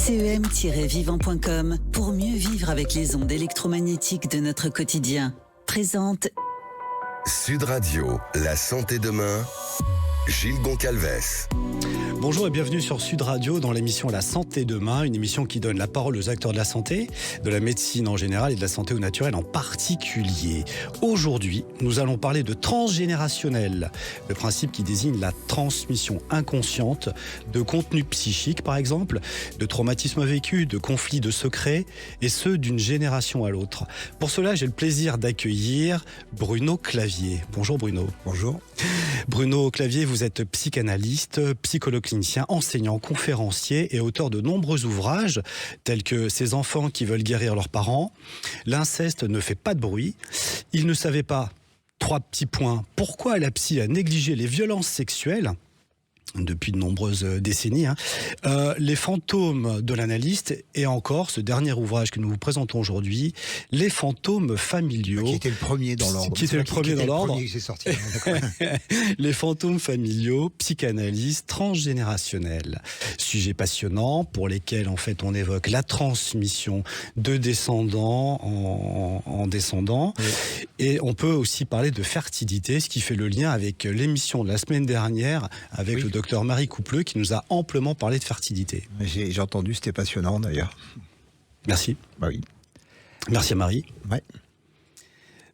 ICEM-vivant.com pour mieux vivre avec les ondes électromagnétiques de notre quotidien. Présente Sud Radio, la santé demain, Gilles Goncalves. Bonjour et bienvenue sur Sud Radio dans l'émission La Santé Demain, une émission qui donne la parole aux acteurs de la santé, de la médecine en général et de la santé au naturel en particulier. Aujourd'hui, nous allons parler de transgénérationnel, le principe qui désigne la transmission inconsciente de contenus psychiques par exemple, de traumatismes vécus, de conflits de secrets et ceux d'une génération à l'autre. Pour cela, j'ai le plaisir d'accueillir Bruno Clavier. Bonjour Bruno. Bonjour. Bruno Clavier, vous êtes psychanalyste, psychologue clinicien, enseignant, conférencier et auteur de nombreux ouvrages tels que Ces enfants qui veulent guérir leurs parents, L'inceste ne fait pas de bruit, Ils ne savaient pas, 3 petits points, pourquoi la psy a négligé les violences sexuelles depuis de nombreuses décennies, Les fantômes de l'analyste et encore ce dernier ouvrage que nous vous présentons aujourd'hui, Les fantômes familiaux. Qui était le premier dans l'ordre. Qui était le premier dans l'ordre. Qui sorti. Les fantômes familiaux, psychanalyse transgénérationnelle. Sujet passionnant pour lesquels en fait on évoque la transmission de descendants en descendants. Oui. Et on peut aussi parler de fertilité, ce qui fait le lien avec l'émission de la semaine dernière avec le docteur Marie Coupleux qui nous a amplement parlé de fertilité. J'ai entendu, c'était passionnant d'ailleurs. Merci. Bah oui. Merci à Marie. Ouais.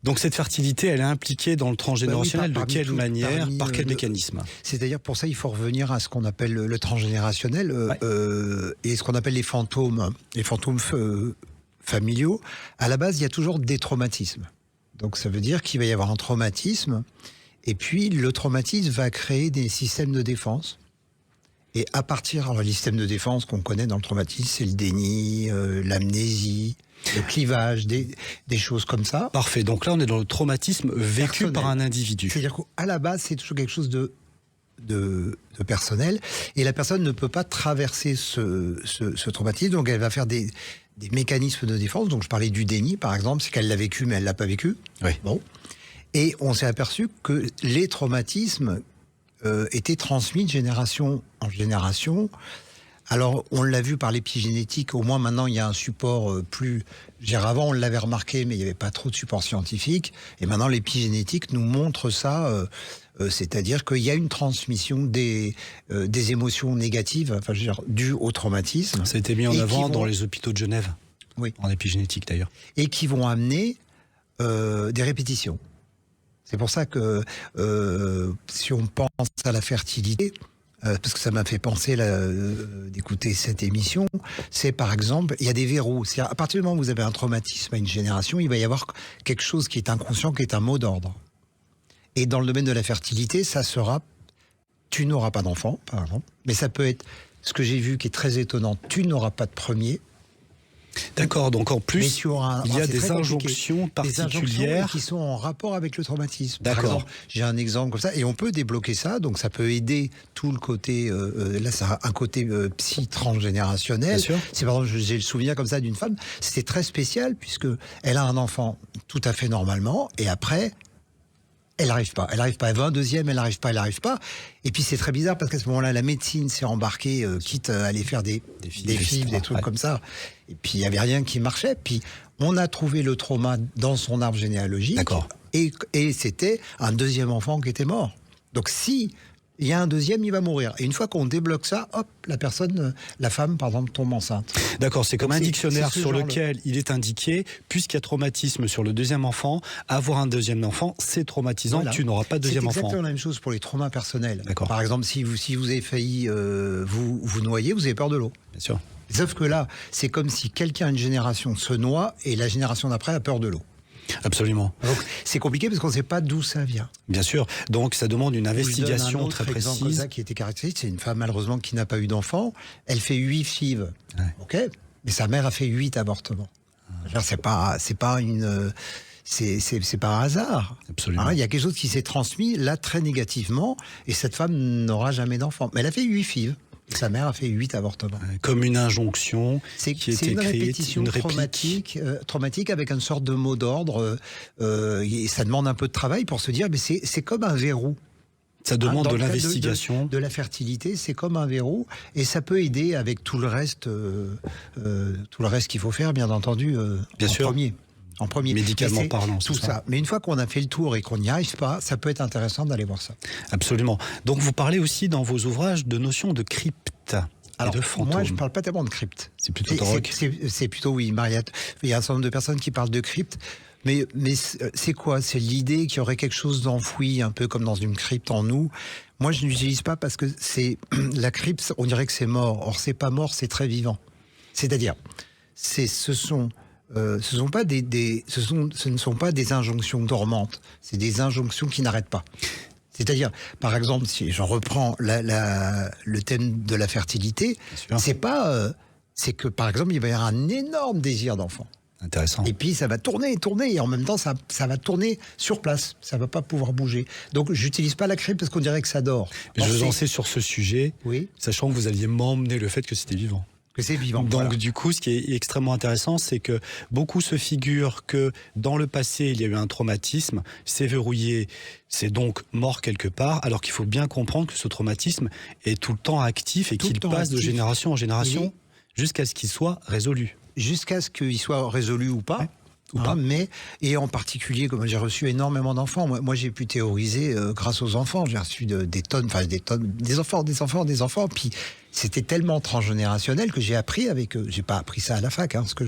Donc cette fertilité, elle est impliquée dans le transgénérationnel, de quelle manière, par quel mécanisme? C'est-à-dire pour ça, il faut revenir à ce qu'on appelle le transgénérationnel et ce qu'on appelle les fantômes familiaux. À la base, il y a toujours des traumatismes. Donc ça veut dire qu'il va y avoir un traumatisme. Et puis, le traumatisme va créer des systèmes de défense. Et à partir, alors les systèmes de défense qu'on connaît dans le traumatisme, c'est le déni, l'amnésie, le clivage, des choses comme ça. Parfait. Donc là, on est dans le traumatisme vécu personnel par un individu. C'est-à-dire qu'à la base, c'est toujours quelque chose de personnel. Et la personne ne peut pas traverser ce traumatisme. Donc, elle va faire des mécanismes de défense. Donc, je parlais du déni, par exemple. C'est qu'elle l'a vécu, mais elle l'a pas vécu. Oui. Bon. Et on s'est aperçu que les traumatismes étaient transmis de génération en génération. Alors, on l'a vu par l'épigénétique. Au moins, maintenant, il y a un support plus... Avant, on l'avait remarqué, mais il n'y avait pas trop de support scientifique. Et maintenant, l'épigénétique nous montre ça. C'est-à-dire qu'il y a une transmission des émotions négatives, enfin, je veux dire, dues au traumatisme. Ça a été mis en avant dans les hôpitaux de Genève. Oui. En épigénétique, d'ailleurs. Et qui vont amener des répétitions. C'est pour ça que si on pense à la fertilité, parce que ça m'a fait penser d'écouter cette émission, c'est par exemple, il y a des verrous. C'est-à-dire, à partir du moment où vous avez un traumatisme à une génération, il va y avoir quelque chose qui est inconscient, qui est un mot d'ordre. Et dans le domaine de la fertilité, ça sera « tu n'auras pas d'enfant », par exemple. Mais ça peut être, ce que j'ai vu qui est très étonnant, « tu n'auras pas de premier ». D'accord, donc en plus, il y a des injonctions particulières. Des injonctions qui sont en rapport avec le traumatisme. D'accord. Par exemple, j'ai un exemple comme ça, et on peut débloquer ça, donc ça peut aider tout le côté, là ça a un côté psy-transgénérationnel. Bien sûr. C'est par exemple, j'ai le souvenir comme ça d'une femme, c'était très spécial, puisque elle a un enfant tout à fait normalement, et après... Elle n'arrive pas. Elle veut un deuxième, elle n'arrive pas. Et puis c'est très bizarre parce qu'à ce moment-là, la médecine s'est embarquée, quitte à aller faire des FIV, des trucs comme ça. Et puis il n'y avait rien qui marchait. Puis on a trouvé le trauma dans son arbre généalogique. D'accord. Et c'était un deuxième enfant qui était mort. Donc si il y a un deuxième, il va mourir. Et une fois qu'on débloque ça, hop, la femme, par exemple, tombe enceinte. D'accord, c'est comme un dictionnaire sur lequel il est indiqué, puisqu'il y a traumatisme sur le deuxième enfant, avoir un deuxième enfant, c'est traumatisant, voilà. Tu n'auras pas de deuxième enfant. C'est exactement la même chose pour les traumas personnels. D'accord. Par exemple, si vous avez failli vous noyer, vous avez peur de l'eau. Bien sûr. Sauf que là, c'est comme si quelqu'un, une génération, se noie et la génération d'après a peur de l'eau. Absolument. Donc, c'est compliqué parce qu'on ne sait pas d'où ça vient. Bien sûr. Donc, ça demande une investigation très précise. Exemple comme ça qui était caractéristique, c'est une femme, malheureusement, qui n'a pas eu d'enfant. Elle fait 8 FIV. Ouais. OK. Mais sa mère a fait 8 avortements. C'est pas un hasard. Absolument. Alors, il y a quelque chose qui s'est transmis, là, très négativement, et cette femme n'aura jamais d'enfant. Mais elle a fait 8 FIV. Sa mère a fait 8 avortements. Comme une injonction qui est une écrite, répétition traumatique avec une sorte de mot d'ordre. Et ça demande un peu de travail pour se dire, mais c'est comme un verrou. Ça demande Dans de le cadre l'investigation. de la fertilité, c'est comme un verrou, et ça peut aider avec tout le reste qu'il faut faire, bien entendu, Bien sûr. En premier. Médicalement Mais c'est parlant, tout c'est ça. ça. Mais une fois qu'on a fait le tour et qu'on n'y arrive pas, ça peut être intéressant d'aller voir ça. Absolument. Donc vous parlez aussi dans vos ouvrages de notion de crypte et de fantôme. moi, je ne parle pas tellement de crypte. C'est plutôt Taroc. C'est plutôt, oui, Mariette. Il y a un certain nombre de personnes qui parlent de crypte. Mais c'est quoi? C'est l'idée qu'il y aurait quelque chose d'enfoui, un peu comme dans une crypte en nous. Moi, je n'utilise pas parce que la crypte, on dirait que c'est mort. Or, c'est pas mort, c'est très vivant. C'est-à-dire, ce ne sont pas des injonctions dormantes. C'est des injonctions qui n'arrêtent pas. C'est-à-dire, par exemple, si j'en reprends le thème de la fertilité, c'est que, par exemple, il va y avoir un énorme désir d'enfant. Intéressant. Et puis ça va tourner, et en même temps ça va tourner sur place, ça va pas pouvoir bouger. Donc j'utilise pas la crypte parce qu'on dirait que ça dort. Mais je veux lancer sur ce sujet, oui, sachant que vous alliez m'emmener le fait que c'était vivant. que c'est vivant. Donc voilà. du coup, ce qui est extrêmement intéressant, c'est que beaucoup se figurent que dans le passé, il y a eu un traumatisme, c'est verrouillé, c'est donc mort quelque part, alors qu'il faut bien comprendre que ce traumatisme est tout le temps actif et Tout le qu'il temps passe de actif. génération en génération jusqu'à ce qu'il soit résolu. Jusqu'à ce qu'il soit résolu ou pas. Ouais. Ou pas. Et en particulier, comme j'ai reçu énormément d'enfants, moi j'ai pu théoriser grâce aux enfants. J'ai reçu des enfants, puis c'était tellement transgénérationnel que j'ai appris avec eux. J'ai pas appris ça à la fac, ce que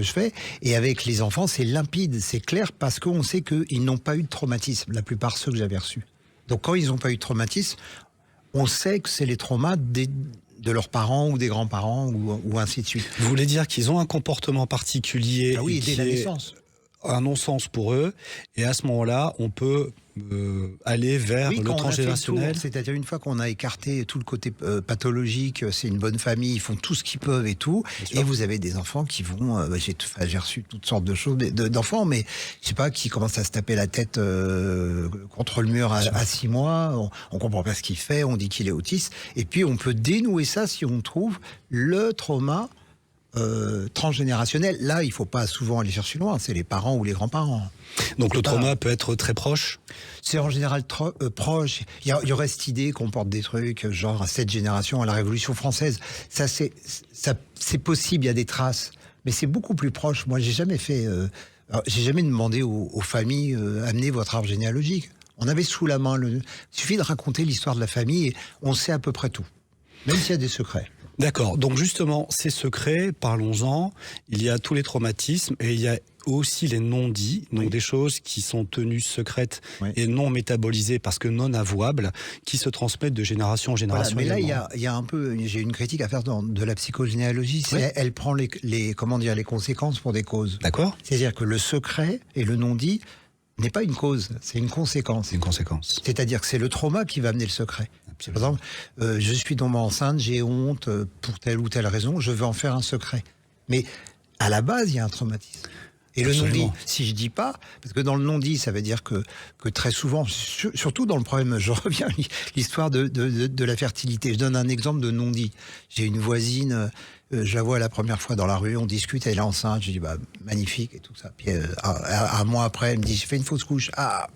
je fais. Et avec les enfants, c'est limpide, c'est clair, parce qu'on sait qu'ils n'ont pas eu de traumatisme, la plupart ceux que j'avais reçus. Donc quand ils n'ont pas eu de traumatisme, on sait que c'est les traumas de leurs parents ou des grands-parents ou ainsi de suite. Vous voulez dire qu'ils ont un comportement particulier Ah oui, et dès qui la est naissance. un non-sens pour eux, et à ce moment-là, on peut aller vers le quand on a fait le transgénérationnel. tour, c'est-à-dire une fois qu'on a écarté tout le côté pathologique, c'est une bonne famille, ils font tout ce qu'ils peuvent et tout, et vous avez des enfants qui vont, j'ai reçu toutes sortes de choses d'enfants, mais je sais pas, qui commencent à se taper la tête contre le mur à 6 mois, on comprend pas ce qu'il fait, on dit qu'il est autiste, et puis on peut dénouer ça si on trouve le trauma transgénérationnel. Là, il faut pas souvent aller chercher loin, c'est les parents ou les grands-parents. Donc le trauma peut être très proche. C'est en général proche. Il y aurait cette idée qu'on porte des trucs genre à cette génération, à la Révolution française. Ça, c'est possible, il y a des traces, mais c'est beaucoup plus proche. Moi, j'ai jamais demandé aux familles amenez votre arbre généalogique. On avait sous la main il suffit de raconter l'histoire de la famille et on sait à peu près tout, même s'il y a des secrets. D'accord, donc justement, ces secrets, parlons-en, il y a tous les traumatismes et il y a aussi les non-dits, donc des choses qui sont tenues secrètes et non métabolisées parce que non avouables, qui se transmettent de génération en génération. Voilà, mais là, il y a un peu, j'ai une critique à faire de la psychogénéalogie, elle prend les conséquences pour des causes. D'accord. C'est-à-dire que le secret et le non-dit n'est pas une cause, c'est une conséquence. C'est une conséquence. C'est-à-dire que c'est le trauma qui va amener le secret. Par exemple, je suis tombé enceinte, j'ai honte pour telle ou telle raison, je veux en faire un secret. Mais à la base, il y a un traumatisme. Et le non-dit, si je dis pas, parce que dans le non-dit, ça veut dire que très souvent, surtout dans le problème, je reviens à l'histoire de la fertilité. Je donne un exemple de non-dit. J'ai une voisine, je la vois la première fois dans la rue, on discute, elle est enceinte, je dis magnifique et tout ça. Puis un mois après, elle me dit j'ai fait une fausse couche. Ah,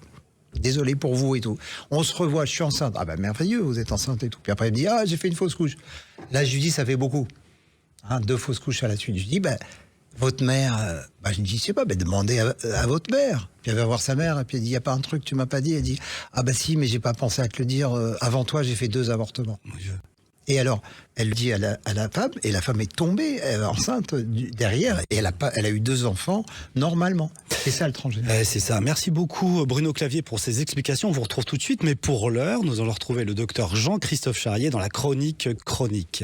désolé pour vous et tout. On se revoit, je suis enceinte. Ah merveilleux, vous êtes enceinte et tout. Puis après, elle me dit j'ai fait une fausse couche. Là, je lui dis ça fait beaucoup. 2 fausses couches à la suite. Je lui dis votre mère, je lui dis, je sais pas, demandez à votre mère. Puis elle va voir sa mère, et puis elle dit, il n'y a pas un truc que tu m'as pas dit. Elle dit, si, mais j'ai pas pensé à te le dire. Avant toi, j'ai fait 2 avortements. Mon Dieu. Et alors, elle le dit à la femme, et la femme est tombée enceinte derrière, et elle a eu 2 enfants normalement. C'est ça le transgénérationnel. C'est ça. Merci beaucoup Bruno Clavier pour ces explications. On vous retrouve tout de suite, mais pour l'heure, nous allons retrouver le docteur Jean-Christophe Charrier dans la chronique chronique.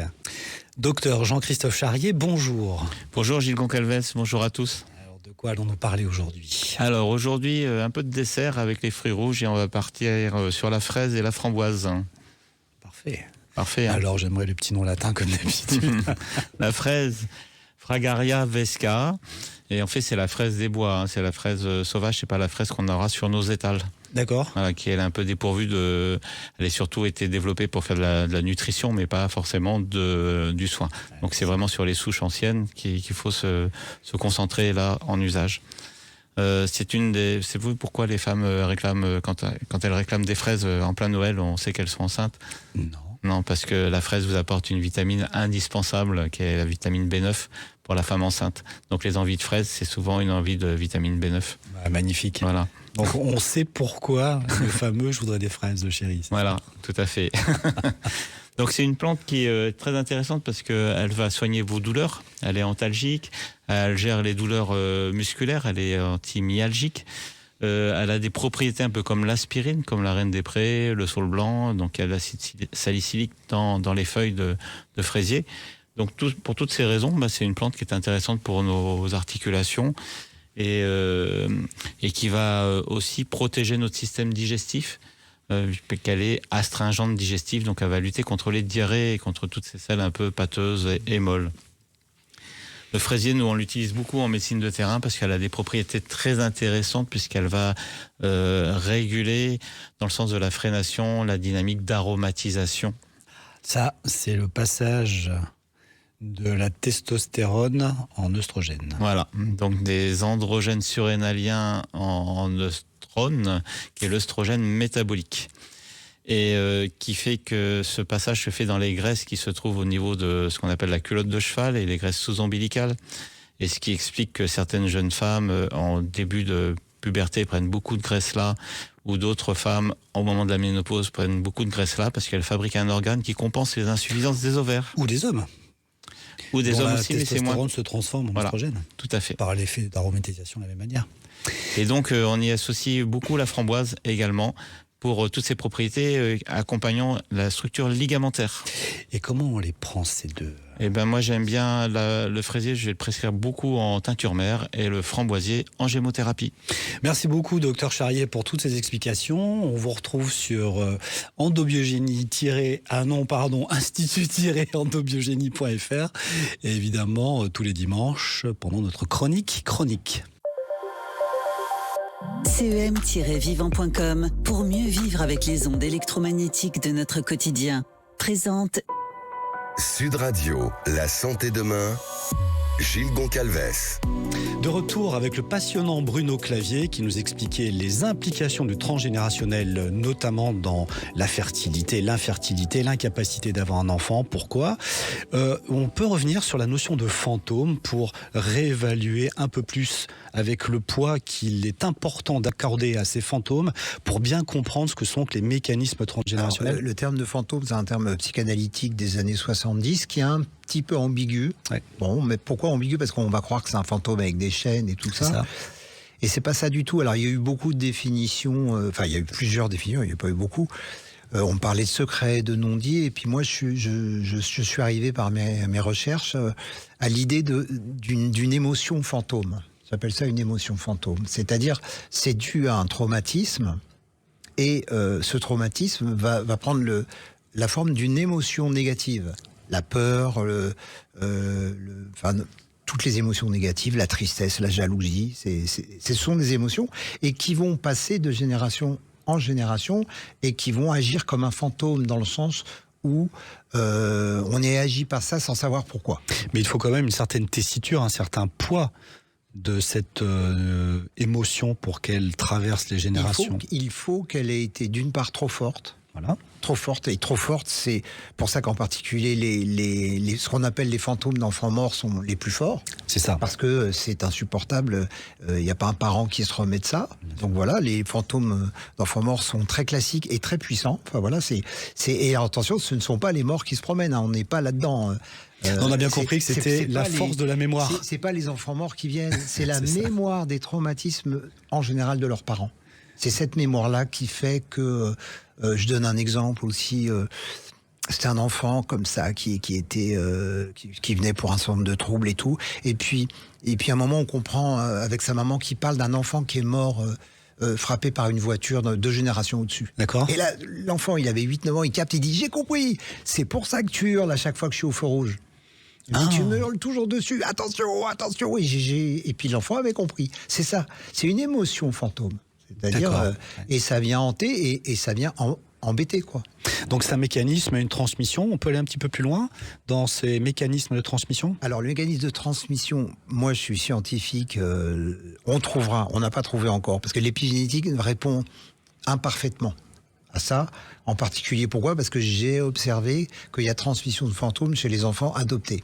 Docteur Jean-Christophe Charrier, bonjour. Bonjour Gilles Goncalves, bonjour à tous. Alors, de quoi allons-nous parler aujourd'hui ? Alors aujourd'hui, un peu de dessert avec les fruits rouges et on va partir sur la fraise et la framboise. Parfait. Parfait. Alors j'aimerais le petit nom latin comme d'habitude. La fraise, Fragaria vesca. Et en fait, c'est la fraise des bois, c'est la fraise sauvage, c'est pas la fraise qu'on aura sur nos étals. D'accord. Voilà, qui est un peu dépourvue de. Elle a surtout été développée pour faire de la nutrition, mais pas forcément du soin. Donc c'est vraiment sur les souches anciennes qu'il faut se concentrer là en usage. C'est vous pourquoi les femmes réclament quand elles réclament des fraises en plein Noël, on sait qu'elles sont enceintes. Non, parce que la fraise vous apporte une vitamine indispensable, qui est la vitamine B9 pour la femme enceinte. Donc les envies de fraises, c'est souvent une envie de vitamine B9. Magnifique. Voilà. Donc on sait pourquoi le fameux « je voudrais des fraises » de Chéri. Voilà, tout à fait. Donc c'est une plante qui est très intéressante parce qu'elle va soigner vos douleurs. Elle est antalgique, elle gère les douleurs musculaires, elle est anti-myalgique. Elle a des propriétés un peu comme l'aspirine, comme la reine des prés, le saule blanc. Donc il y a de l'acide salicylique dans les feuilles de fraisier. Donc pour toutes ces raisons, c'est une plante qui est intéressante pour nos articulations et qui va aussi protéger notre système digestif. Qu'elle est astringente digestive, donc elle va lutter contre les diarrhées et contre toutes ces selles un peu pâteuses et molles. Le fraisier, nous, on l'utilise beaucoup en médecine de terrain parce qu'elle a des propriétés très intéressantes puisqu'elle va réguler, dans le sens de la frénation, la dynamique d'aromatisation. Ça, c'est le passage de la testostérone en œstrogène. Voilà, donc des androgènes surrénaliens en œstrone, qui est l'œstrogène métabolique. Et qui fait que ce passage se fait dans les graisses qui se trouvent au niveau de ce qu'on appelle la culotte de cheval et les graisses sous-ombilicales. Et ce qui explique que certaines jeunes femmes, en début de puberté, prennent beaucoup de graisse là, ou d'autres femmes, au moment de la ménopause, prennent beaucoup de graisse là, parce qu'elles fabriquent un organe qui compense les insuffisances des ovaires. Ou des hommes. Ou des hommes aussi, mais c'est moins. La testostérone se transforme en œstrogène. Tout à fait. Par l'effet d'aromatisation de la même manière. Et donc, on y associe beaucoup la framboise également, pour toutes ces propriétés accompagnant la structure ligamentaire. Et comment on les prend, ces deux ? Eh ben moi j'aime bien le fraisier, je vais le prescrire beaucoup en teinture mère et le framboisier en gémothérapie. Merci beaucoup Dr Charrier pour toutes ces explications. On vous retrouve sur institut-endobiogénie.fr et évidemment tous les dimanches pendant notre chronique. CEM-vivant.com pour mieux vivre avec les ondes électromagnétiques de notre quotidien. Présente Sud Radio, la santé demain, Gilles Goncalves. De retour avec le passionnant Bruno Clavier qui nous expliquait les implications du transgénérationnel, notamment dans la fertilité, l'infertilité, l'incapacité d'avoir un enfant. Pourquoi ? On peut revenir sur la notion de fantôme pour réévaluer un peu plus avec le poids qu'il est important d'accorder à ces fantômes pour bien comprendre ce que sont les mécanismes transgénérationnels. Alors, le terme de fantôme, c'est un terme psychanalytique des années 70 qui est un petit peu ambigu. Ouais. Bon, mais pourquoi ambigu ? Parce qu'on va croire que c'est un fantôme avec des chaînes et tout ça. Et c'est pas ça du tout. Alors il y a eu beaucoup de définitions, il y a eu plusieurs définitions, il n'y a pas eu beaucoup. On parlait de secret, de non-dit, et puis moi je suis arrivé par mes recherches à l'idée d'une émotion fantôme. J'appelle ça une émotion fantôme. C'est-à-dire, c'est dû à un traumatisme, et ce traumatisme va prendre la forme d'une émotion négative. La peur, toutes les émotions négatives, la tristesse, la jalousie, ce sont des émotions et qui vont passer de génération en génération et qui vont agir comme un fantôme dans le sens où on est agi par ça sans savoir pourquoi. Mais il faut quand même une certaine tessiture, un certain poids de cette émotion pour qu'elle traverse les générations. Il faut qu'elle ait été d'une part trop forte. Voilà. Trop forte, c'est pour ça qu'en particulier ce qu'on appelle les fantômes d'enfants morts sont les plus forts. C'est ça. Parce que c'est insupportable, il n'y a pas un parent qui se remet de ça. Donc voilà, les fantômes d'enfants morts sont très classiques et très puissants. Enfin voilà, et attention, ce ne sont pas les morts qui se promènent, on n'est pas là-dedans. On a bien compris que c'était la force de la mémoire. C'est pas les enfants morts qui viennent, c'est la mémoire des traumatismes en général de leurs parents. C'est cette mémoire-là qui fait que, je donne un exemple aussi, c'était un enfant comme ça qui venait pour un certain nombre de troubles et tout. Et puis à un moment on comprend avec sa maman qui parle d'un enfant qui est mort frappé par une voiture 2 générations au-dessus. D'accord. Et là l'enfant il avait 8-9 ans, il capte, il dit j'ai compris, c'est pour ça que tu hurles à chaque fois que je suis au feu rouge. Tu me hurles toujours dessus, attention. Et puis l'enfant avait compris. C'est ça, c'est une émotion fantôme. C'est-à-dire, et ça vient hanter et ça vient embêté, quoi. Donc c'est un mécanisme, une transmission. On peut aller un petit peu plus loin dans ces mécanismes de transmission? Alors, le mécanisme de transmission, moi, je suis scientifique. On n'a pas trouvé encore, parce que l'épigénétique répond imparfaitement à ça. En particulier, pourquoi? Parce que j'ai observé qu'il y a transmission de fantômes chez les enfants adoptés.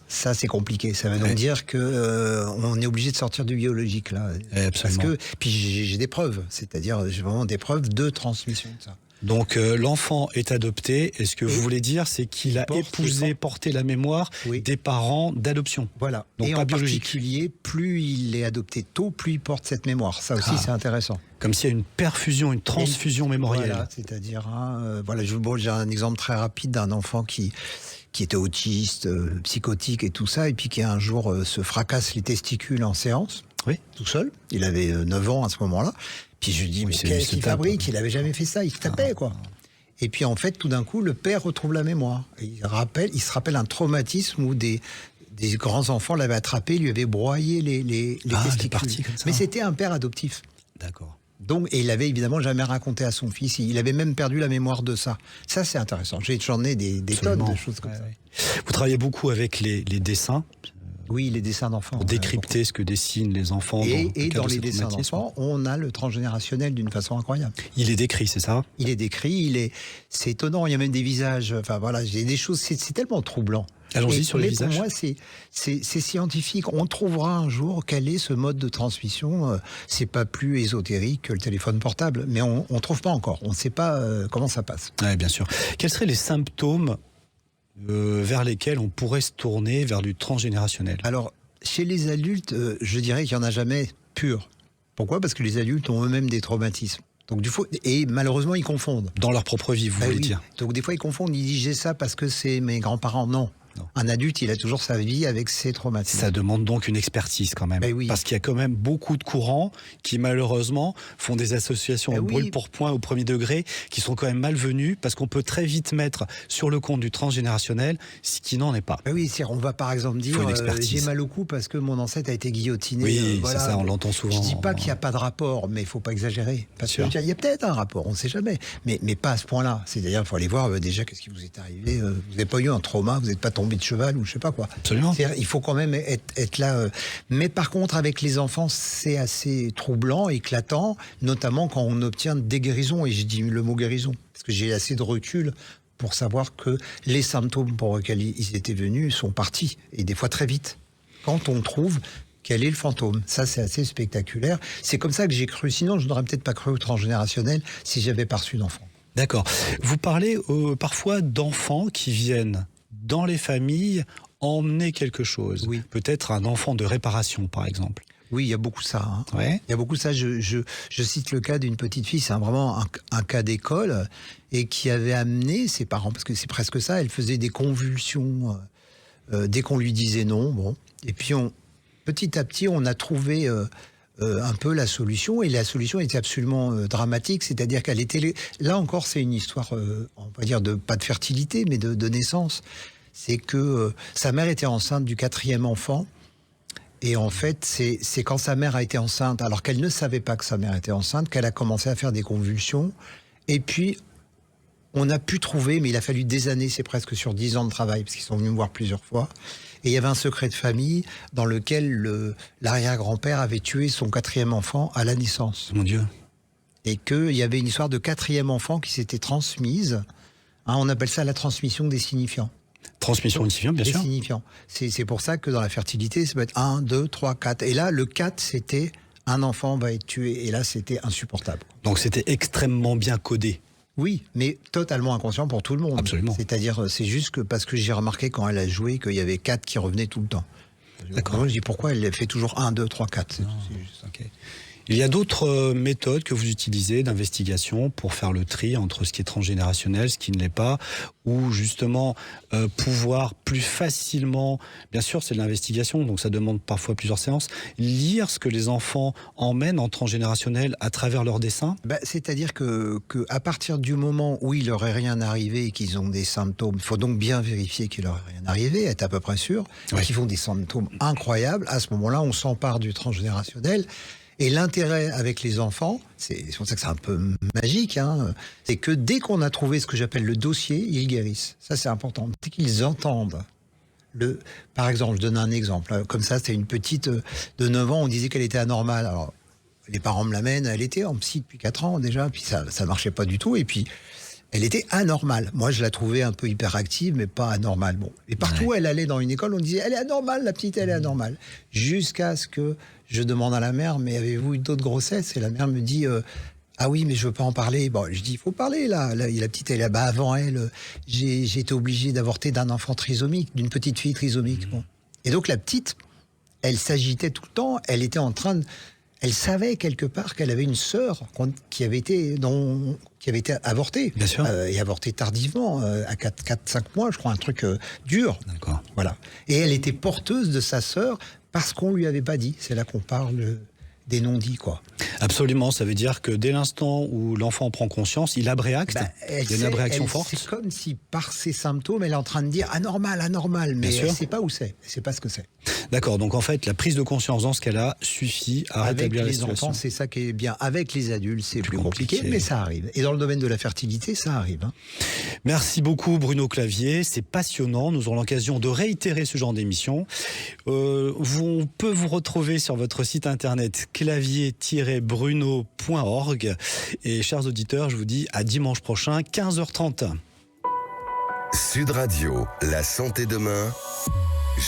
Ça, c'est compliqué. Ça veut donc dire que on est obligé de sortir du biologique, là. Absolument. Parce que, puis j'ai des preuves, c'est-à-dire j'ai vraiment des preuves de transmission de ça. Donc l'enfant est adopté, et ce que vous voulez dire, c'est qu'il a porté la mémoire des parents d'adoption. Voilà. Donc et pas en biologique. particulier, plus il est adopté tôt, plus il porte cette mémoire. Ça aussi, c'est intéressant. Comme s'il y a une perfusion, une transfusion mémorielle. Voilà, c'est-à-dire, j'ai un exemple très rapide d'un enfant qui était autiste, psychotique et tout ça, et puis qui un jour se fracasse les testicules en séance, tout seul. Il avait 9 ans à ce moment-là. Puis je lui dis, mais qu'est-ce qu'il fabrique? Il n'avait jamais fait ça, il se tapait, quoi. Et puis en fait, tout d'un coup, le père retrouve la mémoire. Et il se rappelle un traumatisme où des grands enfants l'avaient attrapé, lui avaient broyé les testicules. Mais c'était un père adoptif. D'accord. Donc, et il l'avait évidemment jamais raconté à son fils. Il avait même perdu la mémoire de ça. Ça, c'est intéressant. J'en ai des tonnes de choses comme ça. Vous travaillez beaucoup avec les dessins. Oui, les dessins d'enfants. Pour décrypter ce que dessinent les enfants. Et dans les dessins d'enfants, on a le transgénérationnel d'une façon incroyable. Il est décrit, c'est ça? Il est décrit, c'est étonnant, il y a même des visages, enfin voilà, j'ai des choses, c'est tellement troublant. Allons-y sur les visages. Pour moi, c'est scientifique. On trouvera un jour quel est ce mode de transmission. C'est pas plus ésotérique que le téléphone portable, mais on trouve pas encore. On ne sait pas comment ça passe. Oui, bien sûr. Quels seraient les symptômes vers lesquels on pourrait se tourner vers du transgénérationnel? Alors, chez les adultes, je dirais qu'il n'y en a jamais pur. Pourquoi? Parce que les adultes ont eux-mêmes des traumatismes. Donc, et malheureusement, ils confondent. Dans leur propre vie, vous voulez dire? Donc, des fois, ils confondent. Ils disent, j'ai ça parce que c'est mes grands-parents. Non. Un adulte, il a toujours sa vie avec ses traumatismes. Ça demande donc une expertise quand même. Parce qu'il y a quand même beaucoup de courants qui malheureusement font des associations brûle pour point au premier degré qui sont quand même malvenues parce qu'on peut très vite mettre sur le compte du transgénérationnel ce qui n'en est pas. Oui, on va par exemple dire j'ai mal au cou parce que mon ancêtre a été guillotiné. Oui, c'est ça, on l'entend souvent. Je dis pas qu'il n'y a pas de rapport, mais il faut pas exagérer. Parce qu'il y a peut-être un rapport, on ne sait jamais. Mais pas à ce point-là. C'est-à-dire il faut aller voir déjà qu'est-ce qui vous est arrivé. Vous n'avez pas eu un trauma, vous n'êtes pas tombé de cheval ou je sais pas quoi. Absolument. Il faut quand même être là. Mais par contre, avec les enfants, c'est assez troublant, éclatant, notamment quand on obtient des guérisons. Et je dis le mot guérison, parce que j'ai assez de recul pour savoir que les symptômes pour lesquels ils étaient venus sont partis. Et des fois très vite. Quand on trouve quel est le fantôme. Ça, c'est assez spectaculaire. C'est comme ça que j'ai cru. Sinon, je n'aurais peut-être pas cru au transgénérationnel si j'avais pas reçu d'enfants. D'accord. Vous parlez parfois d'enfants qui viennent dans les familles emmener quelque chose. Oui. Peut-être un enfant de réparation, par exemple. Oui, il y a beaucoup ça. Hein. Ouais. Il y a beaucoup ça. Je cite le cas d'une petite fille, c'est vraiment un cas d'école, et qui avait amené ses parents, parce que c'est presque ça, elle faisait des convulsions dès qu'on lui disait non. Bon. Et puis, petit à petit, on a trouvé un peu la solution, et la solution était absolument dramatique, c'est-à-dire qu'elle était... Là encore, c'est une histoire, on va dire, pas de fertilité, mais de naissance. C'est que sa mère était enceinte du 4e enfant, et en fait, c'est quand sa mère a été enceinte, alors qu'elle ne savait pas que sa mère était enceinte, qu'elle a commencé à faire des convulsions, et puis on a pu trouver, mais il a fallu des années, c'est presque sur 10 ans de travail, parce qu'ils sont venus me voir plusieurs fois, et il y avait un secret de famille dans lequel l'arrière-grand-père avait tué son 4e enfant à la naissance. Mon Dieu. Et qu'il y avait une histoire de 4e enfant qui s'était transmise, on appelle ça la transmission des signifiants. Transmission signifiant, bien sûr. Des signifiants. C'est pour ça que dans la fertilité, ça peut être 1, 2, 3, 4. Et là, le 4, c'était un enfant va être tué. Et là, c'était insupportable. Donc c'était extrêmement bien codé. Oui, mais totalement inconscient pour tout le monde. Absolument. C'est-à-dire, c'est juste que parce que j'ai remarqué quand elle a joué qu'il y avait 4 qui revenaient tout le temps. D'accord. Je dis pourquoi elle fait toujours 1, 2, 3, 4. C'est juste ça. Okay. Il y a d'autres méthodes que vous utilisez d'investigation pour faire le tri entre ce qui est transgénérationnel, ce qui ne l'est pas, ou justement pouvoir plus facilement, bien sûr c'est de l'investigation, donc ça demande parfois plusieurs séances, lire ce que les enfants emmènent en transgénérationnel à travers leurs dessins. C'est-à-dire que à partir du moment où il leur est rien arrivé et qu'ils ont des symptômes, il faut donc bien vérifier qu'il leur est rien arrivé, être à peu près sûr, qu'ils font des symptômes incroyables. À ce moment-là, on s'empare du transgénérationnel. Et l'intérêt avec les enfants, c'est pour ça que c'est un peu magique, c'est que dès qu'on a trouvé ce que j'appelle le dossier, ils guérissent. Ça, c'est important. Dès qu'ils entendent par exemple, je donne un exemple. Comme ça, c'était une petite de 9 ans, on disait qu'elle était anormale. Alors, les parents me l'amènent, elle était en psy depuis 4 ans déjà, puis ça marchait pas du tout, et puis elle était anormale. Moi, je la trouvais un peu hyperactive, mais pas anormale. Bon. Et partout où elle allait dans une école, on disait, elle est anormale, la petite, elle est anormale. Jusqu'à ce que je demande à la mère, mais avez-vous eu d'autres grossesses? Et la mère me dit, ah oui, mais je veux pas en parler. Bon, je dis, il faut parler, là. La petite, elle est là-bas. Avant elle, j'ai été obligé d'avorter d'un enfant trisomique, d'une petite fille trisomique. Bon. Et donc, la petite, elle s'agitait tout le temps. Elle était en train de... Elle savait quelque part qu'elle avait une sœur qui avait été avortée. Bien sûr. Et avortée tardivement, à 4-5 mois, je crois, un truc dur. D'accord. Voilà. Et elle était porteuse de sa sœur parce qu'on lui avait pas dit. C'est là qu'on parle des non-dits, quoi. Absolument, ça veut dire que dès l'instant où l'enfant prend conscience, il abréacte, il y a une abréaction forte. C'est comme si par ses symptômes, elle est en train de dire anormal, mais elle ne sait pas où c'est, elle ne sait pas ce que c'est. D'accord, donc en fait, la prise de conscience dans ce cas-là suffit à rétablir la situation. Avec les enfants, c'est ça qui est bien. Avec les adultes, c'est plus compliqué, mais ça arrive. Et dans le domaine de la fertilité, ça arrive. Merci beaucoup Bruno Clavier, c'est passionnant. Nous aurons l'occasion de réitérer ce genre d'émission. On peut vous retrouver sur votre site internet clavier-bruno.org. Et chers auditeurs, je vous dis à dimanche prochain, 15h30. Sud Radio, la santé demain,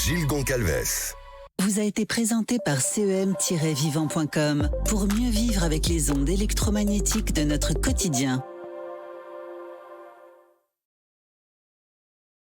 Gilles Goncalves. Vous a été présenté par CEM-vivant.com pour mieux vivre avec les ondes électromagnétiques de notre quotidien.